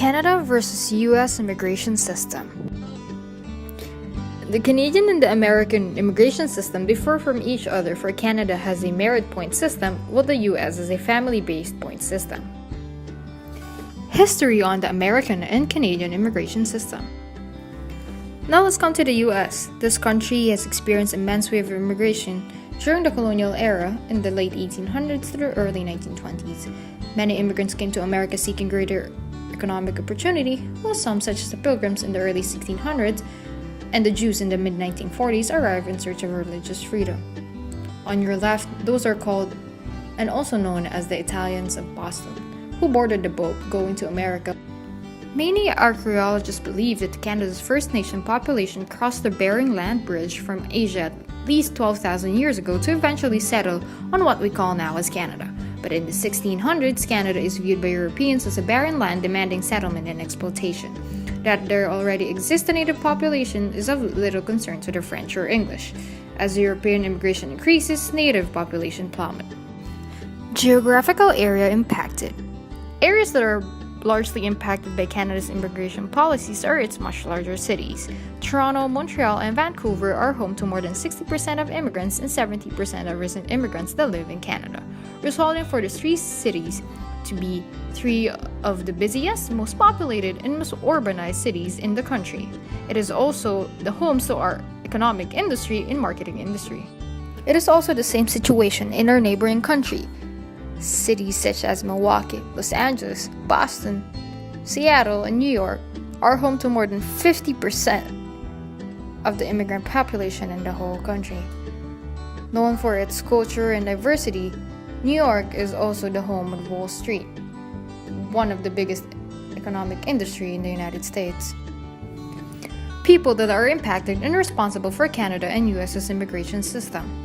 Canada versus US immigration system. The Canadian and the American immigration system differ from each other, for Canada has a merit point system while the US is a family-based point system. History on the American and Canadian immigration system. Now let's come to the US. This country has experienced immense wave of immigration during the colonial era in the late 1800s to the early 1920s. Many immigrants came to America seeking greater economic opportunity, while some, such as the Pilgrims in the early 1600s and the Jews in the mid-1940s, arrived in search of religious freedom. On your left, those are called and also known as the Italians of Boston, who boarded the boat going to America. Many archaeologists believe that Canada's First Nation population crossed the Bering Land Bridge from Asia at least 12,000 years ago to eventually settle on what we call now as Canada. But in the 1600s, Canada is viewed by Europeans as a barren land demanding settlement and exploitation. That there already exists a native population is of little concern to the French or English. As European immigration increases, native population plummet. Geographical area impacted. Areas that are largely impacted by Canada's immigration policies are its much larger cities. Toronto, Montreal, and Vancouver are home to more than 60% of immigrants and 70% of recent immigrants that live in Canada, resulting for these three cities to be three of the busiest, most populated, and most urbanized cities in the country. It is also the homes to our economic industry and marketing industry. It is also the same situation in our neighboring country. Cities such as Milwaukee, Los Angeles, Boston, Seattle, and New York are home to more than 50% of the immigrant population in the whole country. Known for its culture and diversity, New York is also the home of Wall Street, one of the biggest economic industry in the United States. People that are impacted and responsible for Canada and US's immigration system.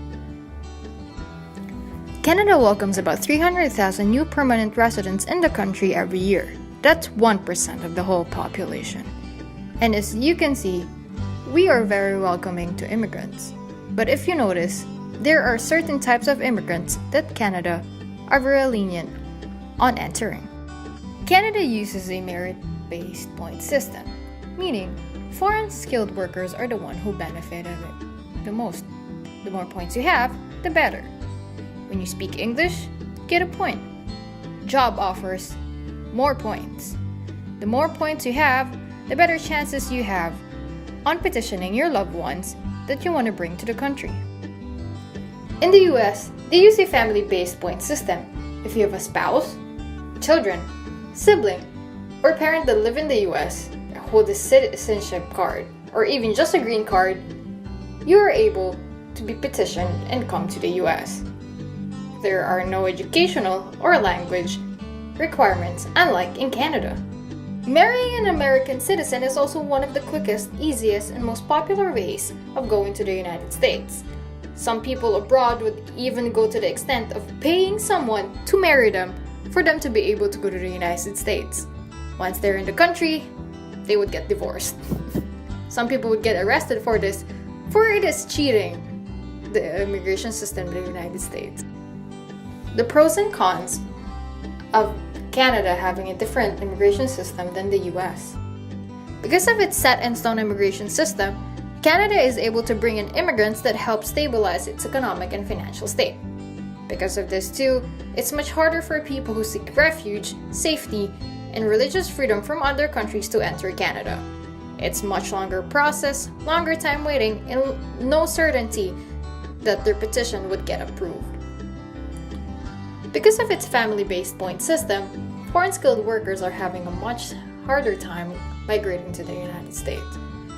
Canada welcomes about 300,000 new permanent residents in the country every year. That's 1% of the whole population. And as you can see, we are very welcoming to immigrants. But if you notice, there are certain types of immigrants that Canada are very lenient on entering. Canada uses a merit-based point system, meaning foreign skilled workers are the one who benefit of it the most. The more points you have, the better. When you speak English, get a point. Job offers more points. The more points you have, the better chances you have on petitioning your loved ones that you want to bring to the country. In the US, they use a family-based point system. If you have a spouse, children, sibling, or parent that live in the US, hold a citizenship card, or even just a green card, you are able to be petitioned and come to the US. There are no educational or language requirements, unlike in Canada. Marrying an American citizen is also one of the quickest, easiest, and most popular ways of going to the United States. Some people abroad would even go to the extent of paying someone to marry them for them to be able to go to the United States. Once they're in the country, they would get divorced. Some people would get arrested for this, for it is cheating the immigration system in the United States. The pros and cons of Canada having a different immigration system than the US. Because of its set-in-stone immigration system, Canada is able to bring in immigrants that help stabilize its economic and financial state. Because of this too, it's much harder for people who seek refuge, safety, and religious freedom from other countries to enter Canada. It's much longer process, longer time waiting, and no certainty that their petition would get approved. Because of its family-based point system, foreign skilled workers are having a much harder time migrating to the United States.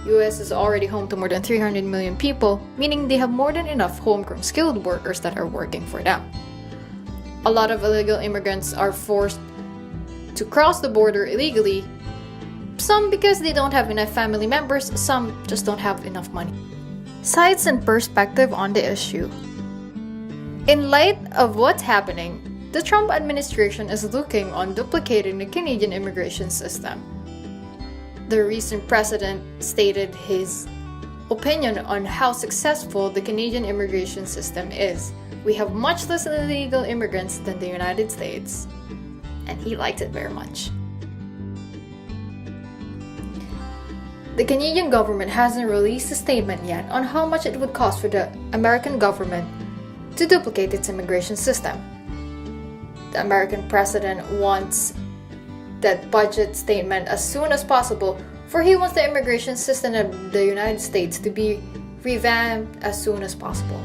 US is already home to more than 300 million people, meaning they have more than enough homegrown skilled workers that are working for them. A lot of illegal immigrants are forced to cross the border illegally, some because they don't have enough family members, some just don't have enough money. Sides and perspective on the issue. In light of what's happening, the Trump administration is looking on duplicating the Canadian immigration system. The recent president stated his opinion on how successful the Canadian immigration system is. We have much less illegal immigrants than the United States, and he liked it very much. The Canadian government hasn't released a statement yet on how much it would cost for the American government to duplicate its immigration system. The American president wants that budget statement as soon as possible, for he wants the immigration system of the United States to be revamped as soon as possible.